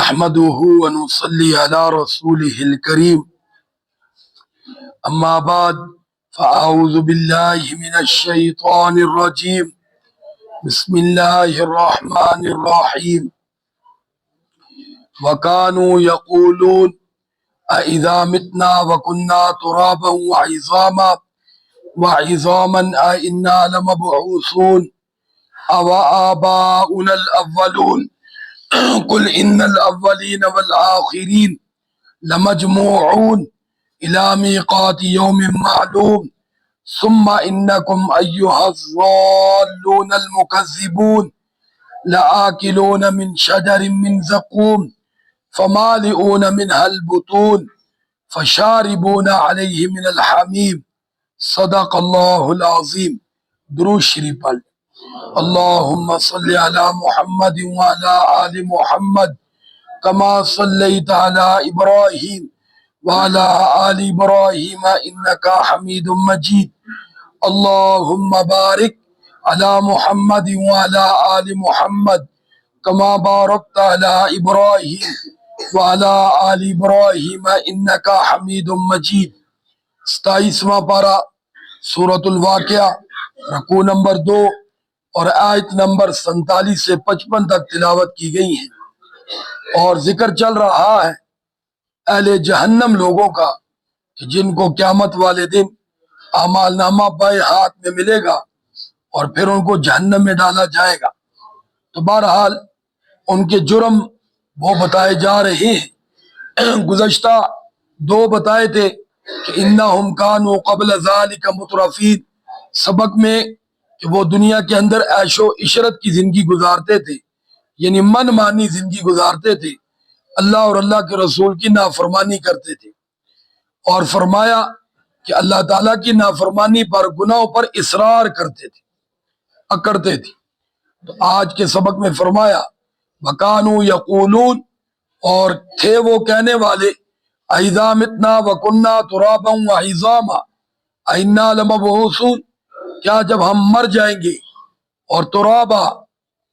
نحمده ونصلي على رسوله الكريم أما بعد فأعوذ بالله من الشيطان الرجيم بسم الله الرحمن الرحيم وكانوا يقولون أإذا متنا وكنا ترابا وعظاما أإنا لمبعوثون أو آباؤنا الأولون قل إن الأولين والآخرين لمجموعون إلى ميقات يوم معلوم ثم إنكم أيها الضالون المكذبون لآكلون من شجر من زقوم فمالئون منها البطون فشاربون عليه من الحميم صدق الله العظيم. درود شریف پڑھ. اللهم صل على محمد وعلى آل محمد كما صليت على إبراهيم وعلى آل إبراهيم إنك حميد مجيد. اللهم بارك على محمد وعلى آل محمد كما باركت على إبراهيم وعلى آل إبراهيم إنك حميد مجيد. 27واں پارہ سورۃ الواقعہ رکوع نمبر 2 اور آیت نمبر 47 سے 55 تک تلاوت کی گئی ہے، اور ذکر چل رہا ہے اہل جہنم لوگوں کا کہ جن کو قیامت والے دن اعمال نامہ بائیں ہاتھ میں ملے گا اور پھر ان کو جہنم میں ڈالا جائے گا. تو بہرحال ان کے جرم وہ بتائے جا رہے ہیں. گزشتہ 2 بتائے تھے کہ انہم کانوا قبل ذالک مترفین، سبق میں کہ وہ دنیا کے اندر عیش و عشرت کی زندگی گزارتے تھے، یعنی من مانی زندگی گزارتے تھے، اللہ اور اللہ کے رسول کی نافرمانی کرتے تھے، اور فرمایا کہ اللہ تعالیٰ کی نافرمانی پر، گناہوں پر اصرار کرتے تھے، اکڑتے تھے. تو آج کے سبق میں فرمایا وَكَانُوا يَقُولُونَ، اور تھے وہ کہنے والے اَإِذَا مِتْنَا وَكُنَّا تُرَابًا وَعِظَامًا أَإِنَّا لَمَبْعُوثُونَ، کیا جب ہم مر جائیں گے اور ترابا،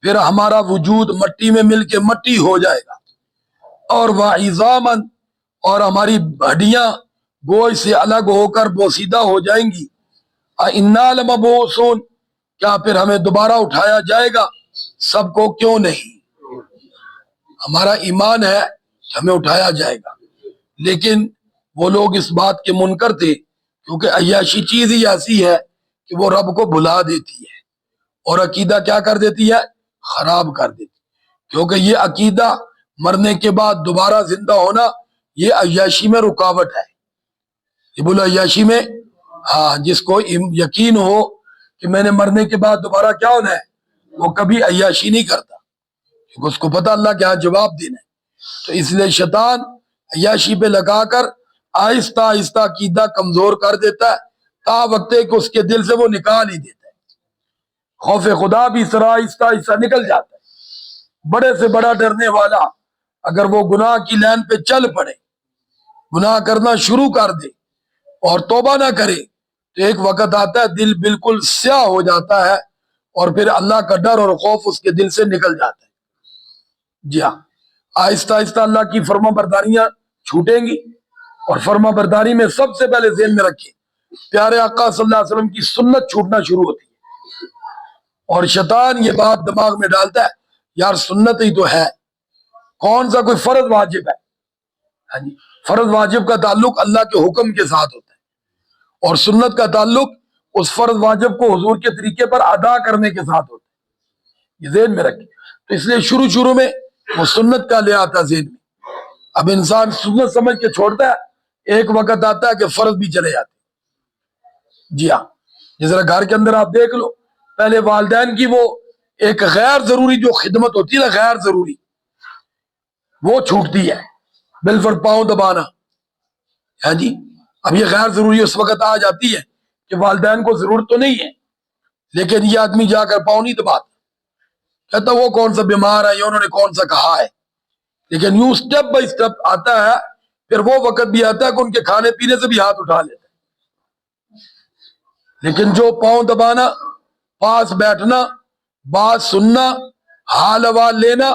پھر ہمارا وجود مٹی میں مل کے مٹی ہو جائے گا، اور وعظامًا، اور ہماری ہڈیاں گوشت سے الگ ہو کر بوسیدہ ہو جائیں گی، أَإِنَّا لَمَبْعُوثُونَ، کیا پھر ہمیں دوبارہ اٹھایا جائے گا؟ سب کو کیوں نہیں، ہمارا ایمان ہے کہ ہمیں اٹھایا جائے گا، لیکن وہ لوگ اس بات کے منکر تھے، کیونکہ عیاشی چیز ہی ایسی ہے کہ وہ رب کو بھلا دیتی ہے اور عقیدہ کیا کر دیتی ہے؟ خراب کر دیتی ہے. کیونکہ یہ عقیدہ مرنے کے بعد دوبارہ زندہ ہونا، یہ عیاشی میں رکاوٹ ہے. یہ بولو عیاشی میں، ہاں، جس کو یقین ہو کہ میں نے مرنے کے بعد دوبارہ کیا ہونا ہے، وہ کبھی عیاشی نہیں کرتا، کیونکہ اس کو پتہ اللہ کے ہاں جواب دینا ہے. تو اس لیے شیطان عیاشی پہ لگا کر آہستہ آہستہ عقیدہ کمزور کر دیتا ہے، تا وقت ہے کہ اس کے دل سے وہ نکال ہی دیتا ہے. خوف خدا بھی سرا آہستہ آہستہ نکل جاتا ہے. بڑے سے بڑا ڈرنے والا اگر وہ گناہ کی لائن پہ چل پڑے، گناہ کرنا شروع کر دے اور توبہ نہ کرے، تو ایک وقت آتا ہے دل بالکل سیاہ ہو جاتا ہے، اور پھر اللہ کا ڈر اور خوف اس کے دل سے نکل جاتا ہے. جی ہاں، آہستہ آہستہ اللہ کی فرما برداریاں چھوٹیں گی، اور فرما برداری میں سب سے پہلے ذہن میں رکھیں پیارے آقا صلی اللہ علیہ وسلم کی سنت چھوٹنا شروع ہوتی ہے. اور شیطان یہ بات دماغ میں ڈالتا ہے یار سنت ہی تو ہے، کون سا کوئی فرض واجب ہے؟ ہاں جی، فرض واجب کا تعلق اللہ کے حکم کے ساتھ ہوتا ہے، اور سنت کا تعلق اس فرض واجب کو حضور کے طریقے پر ادا کرنے کے ساتھ ہوتا ہے. یہ ذہن میں رکھیں. تو اس لیے شروع میں وہ سنت کا لے آتا ذہن میں. اب انسان سنت سمجھ کے چھوڑتا ہے، ایک وقت آتا ہے کہ فرض بھی چلے جاتے. جی ہاں، جس طرح گھر کے اندر آپ دیکھ لو، پہلے والدین کی وہ ایک غیر ضروری جو خدمت ہوتی ہے نا، غیر ضروری، وہ چھوٹتی ہے. بالفرض پاؤں دبانا، ہاں جی، اب یہ غیر ضروری اس وقت آ جاتی ہے کہ والدین کو ضرورت تو نہیں ہے، لیکن یہ آدمی جا کر پاؤں نہیں دباتا، کہتا وہ کون سا بیمار ہے، یہ انہوں نے کون سا کہا ہے. لیکن یوں سٹیپ بائی سٹیپ آتا ہے. پھر وہ وقت بھی آتا ہے کہ ان کے کھانے پینے سے بھی ہاتھ اٹھا لیتا ہے. لیکن جو پاؤں دبانا، پاس بیٹھنا، بات سننا، حال احوال لینا،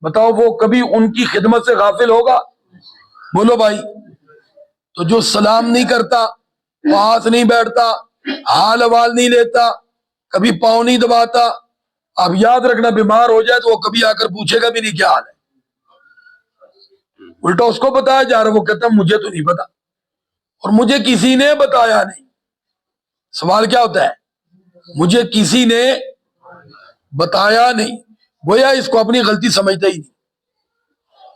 بتاؤ وہ کبھی ان کی خدمت سے غافل ہوگا؟ بولو بھائی. تو جو سلام نہیں کرتا، پاس نہیں بیٹھتا، حال حوال نہیں لیتا، کبھی پاؤں نہیں دباتا، اب یاد رکھنا بیمار ہو جائے تو وہ کبھی آ کر پوچھے گا بھی نہیں کیا حال ہے. الٹا اس کو بتایا جا رہا، وہ کہتا مجھے تو نہیں پتا اور مجھے کسی نے بتایا نہیں. سوال کیا ہوتا ہے؟ مجھے کسی نے بتایا نہیں. گویا اس کو اپنی غلطی سمجھتا ہی نہیں.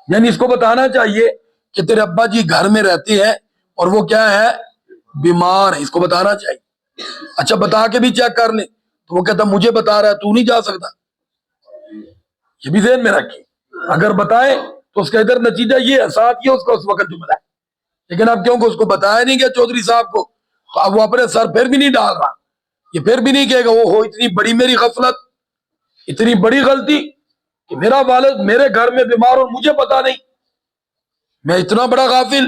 یعنی اس کو بتانا چاہیے کہ تیرے ابا جی گھر میں رہتے ہیں اور وہ کیا ہے؟ بیمار ہے. اس کو بتانا چاہیے. اچھا بتا کے بھی چیک کر لیں تو وہ کہتا مجھے بتا رہا ہے، تو نہیں جا سکتا. یہ بھی ذہن میں رکھیں. اگر بتائے تو اس کا ادھر نتیجہ یہ ہے، ساتھ یہ اس کو اس وقت جو بتائے. لیکن اب کیونکہ اس کو بتایا نہیں گیا چودھری صاحب کو، تو اب وہ اپنے سر پھر بھی نہیں ڈال رہا. یہ پھر بھی نہیں کہے گا وہ ہو اتنی بڑی میری غفلت، اتنی بڑی غلطی کہ میرا والد میرے گھر میں بیمار اور مجھے پتا نہیں، میں اتنا بڑا غافل.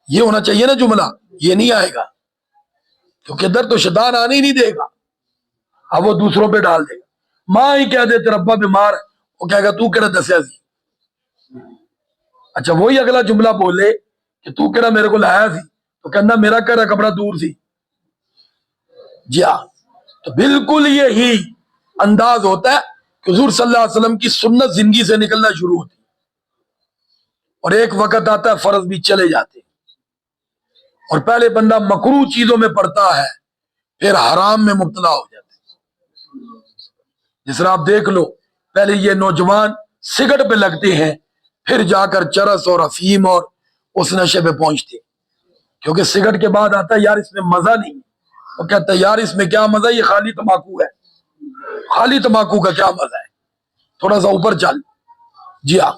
یہ ہونا چاہیے نا جملہ. یہ نہیں آئے گا کیونکہ ادھر تو شیطان آنے ہی نہیں دے گا. اب وہ دوسروں پہ ڈال دے گا. ماں ہی کہہ دے تیرا ابا بیمار ہے، وہ کہے گا تو کہڑا دسیا سی. اچھا وہی اگلا جملہ بولے کہ تو کہڑا میرے کو لایا سی، تو کہنا میرا کہڑا کپڑا دور سی. جی ہاں. تو بالکل یہی انداز ہوتا ہے کہ حضور صلی اللہ علیہ وسلم کی سنت زندگی سے نکلنا شروع ہوتی ہے اور ایک وقت آتا ہے فرض بھی چلے جاتے ہیں اور پہلے بندہ مکروہ چیزوں میں پڑتا ہے، پھر حرام میں مبتلا ہو جاتا ہے. جس طرح آپ دیکھ لو، پہلے یہ نوجوان سگرٹ پہ لگتے ہیں، پھر جا کر چرس اور افیم اور اس نشے پہ پہنچتے، کیونکہ سگرٹ کے بعد آتا ہے یار اس میں مزہ نہیں. وہ کہتا ہے یار اس میں کیا مزہ، یہ خالی تمباکو ہے، خالی تمباکو کا کیا مزہ ہے، تھوڑا سا اوپر چل. جی ہاں.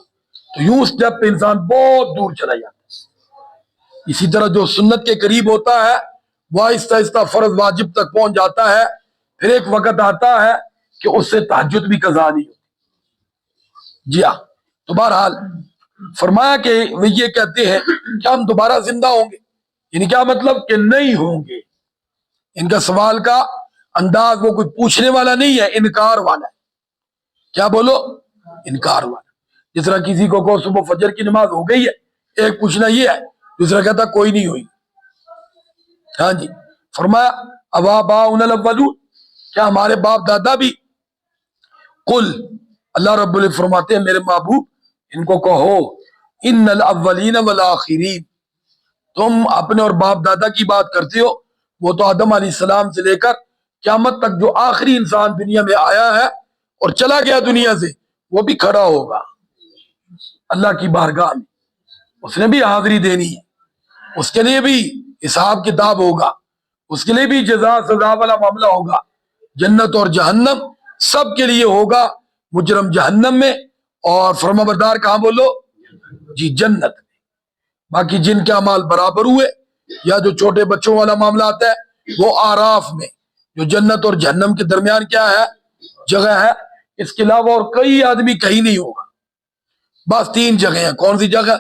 تو یوں اسٹیپ پہ انسان بہت دور چلا جاتا ہے. اسی طرح جو سنت کے قریب ہوتا ہے وہ آہستہ آہستہ فرض واجب تک پہنچ جاتا ہے، پھر ایک وقت آتا ہے کہ اس سے تہجد بھی قضا نہیں ہوتی. جی ہاں. تو بہرحال فرمایا کہ وہ یہ کہتے ہیں کہ ہم دوبارہ زندہ ہوں گے. یعنی کیا مطلب؟ کہ نہیں ہوں گے. ان کا سوال کا انداز وہ کوئی پوچھنے والا نہیں ہے، انکار والا ہے. کیا بولو؟ انکار والا. جس طرح کسی کو کہو صبح فجر کی نماز ہو گئی ہے، ایک پوچھنا یہ ہے، دوسرا کہتا کوئی نہیں ہوئی. ہاں جی. فرمایا اواباؤنا الاولون، کیا ہمارے باپ دادا بھی؟ قل، اللہ رب العزت فرماتے ہیں میرے محبوب ان کو کہو ان الاولین والآخرین، تم اپنے اور باپ دادا کی بات کرتے ہو، وہ تو آدم علیہ السلام سے لے کر قیامت تک جو آخری انسان دنیا میں آیا ہے اور چلا گیا دنیا سے، وہ بھی کھڑا ہوگا اللہ کی بارگاہ میں. اس نے بھی حاضری دینی ہے، اس کے لیے بھی حساب کتاب ہوگا، اس کے لیے بھی جزا سزا والا معاملہ ہوگا. جنت اور جہنم سب کے لیے ہوگا. مجرم جہنم میں اور فرما بردار کہاں بولو؟ جی جنت میں. باقی جن کے اعمال برابر ہوئے یا جو چھوٹے بچوں والا معاملہ آتا ہے وہ آراف میں، جو جنت اور جہنم کے درمیان کیا ہے؟ جگہ ہے. اس کے علاوہ اور کئی آدمی کہیں نہیں ہوگا. بس 3 جگہیں ہیں. کون سی جگہ؟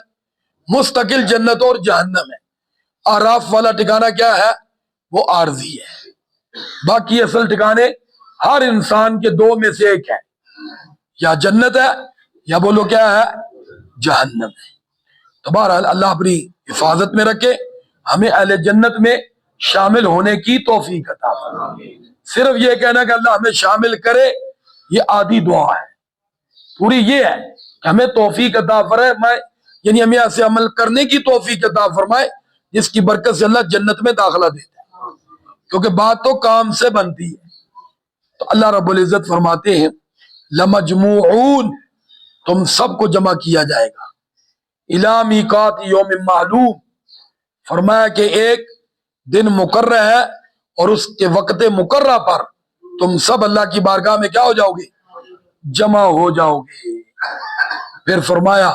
مستقل جنت اور جہنم ہے. آراف والا ٹھکانہ کیا ہے؟ وہ عارضی ہے. باقی اصل ٹھکانے ہر انسان کے 2 میں سے ایک ہے، یا جنت ہے یا بولو کیا ہے؟ جہنم ہے. تو بہرحال اللہ اپنی حفاظت میں رکھے، ہمیں اہل جنت میں شامل ہونے کی توفیق عطا فرمائے. صرف یہ کہنا کہ اللہ ہمیں شامل کرے یہ آدھی دعا ہے، پوری یہ ہے کہ ہمیں توفیق عطا فرمائے، یعنی ہمیں ایسے عمل کرنے کی توفیق عطا فرمائے جس کی برکت سے اللہ جنت میں داخلہ دیتا ہے، کیونکہ بات تو کام سے بنتی ہے. تو اللہ رب العزت فرماتے ہیں لمجموعون، تم سب کو جمع کیا جائے گا، الی میقات یوم معلوم، فرمایا کہ ایک دن مقرر ہے اور اس کے وقت مقررہ پر تم سب اللہ کی بارگاہ میں کیا ہو جاؤ گے؟ جمع ہو جاؤ گے. پھر فرمایا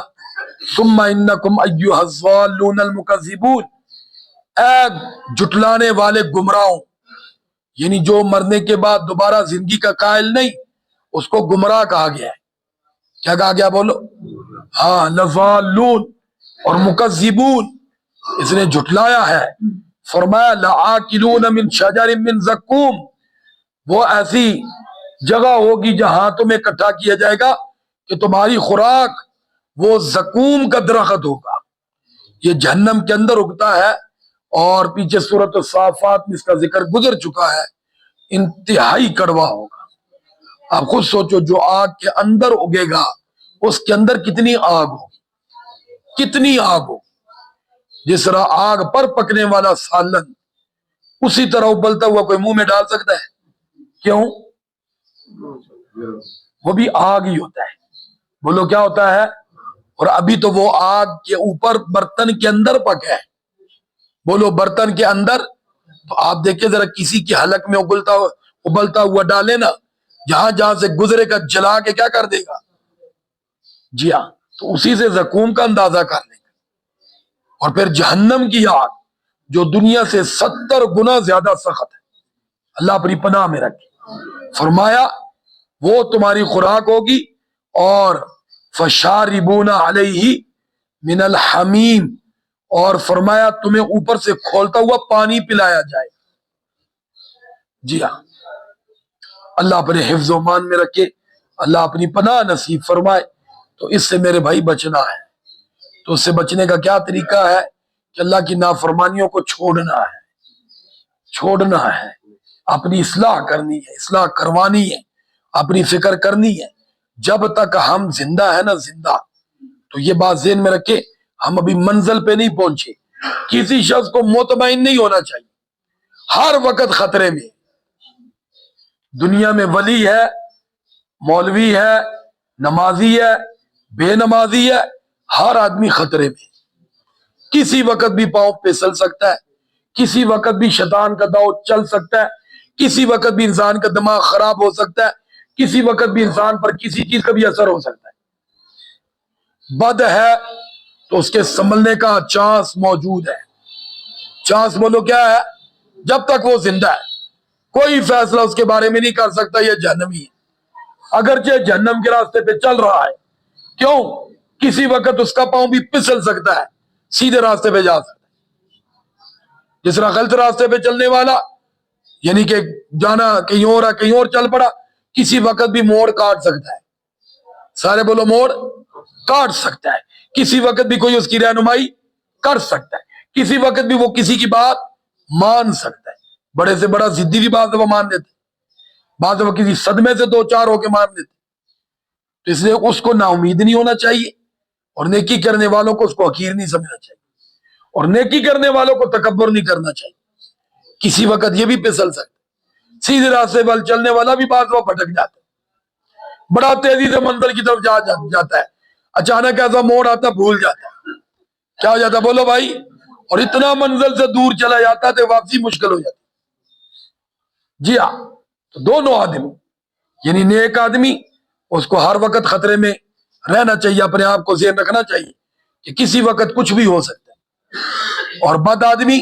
ثم انکم ایھا الضالون المکذبون، اے جھٹلانے والے گمراہوں، یعنی جو مرنے کے بعد دوبارہ زندگی کا قائل نہیں، اس کو گمراہ کہا گیا ہے. کیا کہا گیا بولو؟ ہاں لضالون اور مکذبون، اس نے جھٹلایا ہے. فرمایا لآکلون من شجر من زقوم، وہ ایسی جگہ ہوگی جہاں تمہیں اکٹھا کیا جائے گا کہ تمہاری خوراک وہ زقوم کا درخت ہوگا، یہ جہنم کے اندر اگتا ہے، اور پیچھے سورۃ الصافات میں اس کا ذکر گزر چکا ہے، انتہائی کڑوا ہوگا۔ آپ خود سوچو، جو آگ کے اندر اگے گا اس کے اندر کتنی آگ ہو، کتنی آگ ہو۔ جس طرح آگ پر پکنے والا سالن اسی طرح ابلتا ہوا کوئی منہ میں ڈال سکتا ہے؟ کیوں؟ وہ بھی آگ ہی ہوتا ہے۔ بولو کیا ہوتا ہے؟ اور ابھی تو وہ آگ کے اوپر برتن کے اندر پکا ہے، بولو برتن کے اندر۔ تو آپ دیکھیں ذرا کسی کی حلق میں ابلتا ہوا ڈالے نا، جہاں جہاں سے گزرے گا جلا کے کیا کر دے گا؟ جی ہاں، تو اسی سے زقوم کا اندازہ کر لیں گے۔ اور پھر جہنم کی آگ جو دنیا سے 70 گنا زیادہ سخت ہے، اللہ اپنی پناہ میں رکھے۔ فرمایا وہ تمہاری خوراک ہوگی، اور فشاربون علیہ من الحمیم، اور فرمایا تمہیں اوپر سے کھولتا ہوا پانی پلایا جائے۔ جی ہاں، اللہ اپنے حفظ و مان میں رکھے، اللہ اپنی پناہ نصیب فرمائے۔ تو اس سے میرے بھائی بچنا ہے۔ تو اس سے بچنے کا کیا طریقہ ہے؟ کہ اللہ کی نافرمانیوں کو چھوڑنا ہے، چھوڑنا ہے، اپنی اصلاح کرنی ہے، اصلاح کروانی ہے، اپنی فکر کرنی ہے۔ جب تک ہم زندہ ہے نا، زندہ، تو یہ بات ذہن میں رکھے، ہم ابھی منزل پہ نہیں پہنچے۔ کسی شخص کو مطمئن نہیں ہونا چاہیے، ہر وقت خطرے میں۔ دنیا میں ولی ہے، مولوی ہے، نمازی ہے، بے نمازی ہے، ہر آدمی خطرے میں۔ کسی وقت بھی پاؤں پھسل سکتا ہے، کسی وقت بھی شیطان کا داؤ چل سکتا ہے، کسی وقت بھی انسان کا دماغ خراب ہو سکتا ہے، کسی وقت بھی انسان پر کسی چیز کا بھی اثر ہو سکتا ہے۔ بد ہے تو اس کے سنبھلنے کا چانس موجود ہے۔ چانس بولو کیا ہے؟ جب تک وہ زندہ ہے کوئی فیصلہ اس کے بارے میں نہیں کر سکتا یہ جہنمی ہے، اگرچہ جہنم کے راستے پہ چل رہا ہے۔ کیوں؟ کسی وقت اس کا پاؤں بھی پھسل سکتا ہے، سیدھے راستے پہ جا سکتا ہے۔ جس طرح غلط راستے پہ چلنے والا، یعنی کہ جانا کہیں اور ہے، کہیں اور چل پڑا، کسی وقت بھی موڑ کاٹ سکتا ہے۔ سارے بولو، موڑ کاٹ سکتا ہے۔ کسی وقت بھی کوئی اس کی رہنمائی کر سکتا ہے، کسی وقت بھی وہ کسی کی بات مان سکتا ہے۔ بڑے سے بڑا ضدی بھی بعض دفعہ مان لیتے، بعض دفعہ کسی صدمے سے دو چار ہو کے مان لیتے۔ تو اس لیے اس کو نا امید نہیں ہونا چاہیے، اور نیکی کرنے والوں کو اس کو حقیر نہیں سمجھنا چاہیے، اور نیکی کرنے والوں کو تکبر نہیں کرنا چاہیے۔ کسی وقت یہ بھی پھسل سکتا ہے، سیدھے راستے پر چلنے والا بھی بعض دفعہ بھٹک جاتا ہے، بڑا تیزی سے منزل کی طرف جاتا ہے، اچانک ایسا موڑ آتا بھول جاتا ہے، کیا ہو جاتا بولو بھائی؟ اور اتنا منزل سے دور چلا جاتا ہے تو واپسی مشکل ہو جاتی۔ جی ہاں، تو دونوں آدمی، یعنی نیک آدمی اس کو ہر وقت خطرے میں رہنا چاہیے، اپنے آپ کو ذہن رکھنا چاہیے کہ کسی وقت کچھ بھی ہو سکتا ہے۔ اور بد آدمی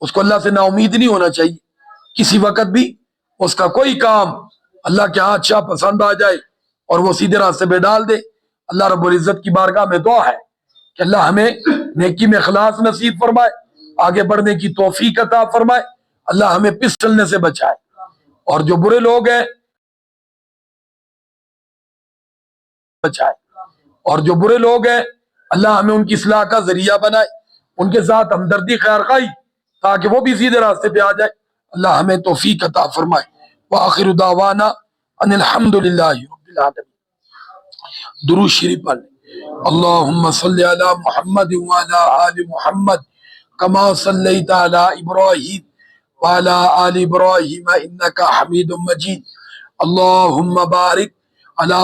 اس کو اللہ سے نا امید نہیں ہونا چاہیے، کسی وقت بھی اس کا کوئی کام اللہ کے ہاں اچھا پسند آ جائے اور وہ سیدھے راستے پہ ڈال دے۔ اللہ رب العزت کی بارگاہ میں دعا ہے کہ اللہ ہمیں نیکی میں اخلاص نصیب فرمائے، آگے بڑھنے کی توفیق عطا فرمائے، اللہ ہمیں پھسلنے سے بچائے، اور جو برے لوگ ہیں بچائے، اور جو برے لوگ ہیں اللہ ہمیں ان کی اصلاح کا ذریعہ بنائے، ان کے ساتھ ہمدردی خیر خواہی، تاکہ وہ بھی سیدھے راستے پہ آ جائے۔ اللہ ہمیں توفیق عطا فرمائے۔ وآخر دعوانا ان الحمد للہ رب العالمین۔ درود شریف پڑھ لیں۔ اللہم صلی علی محمد وعلی آل محمد کما صلیت علی ابراہیم وعلی آل ابراہیم انکا حمید مجید۔ اللہم بارک علی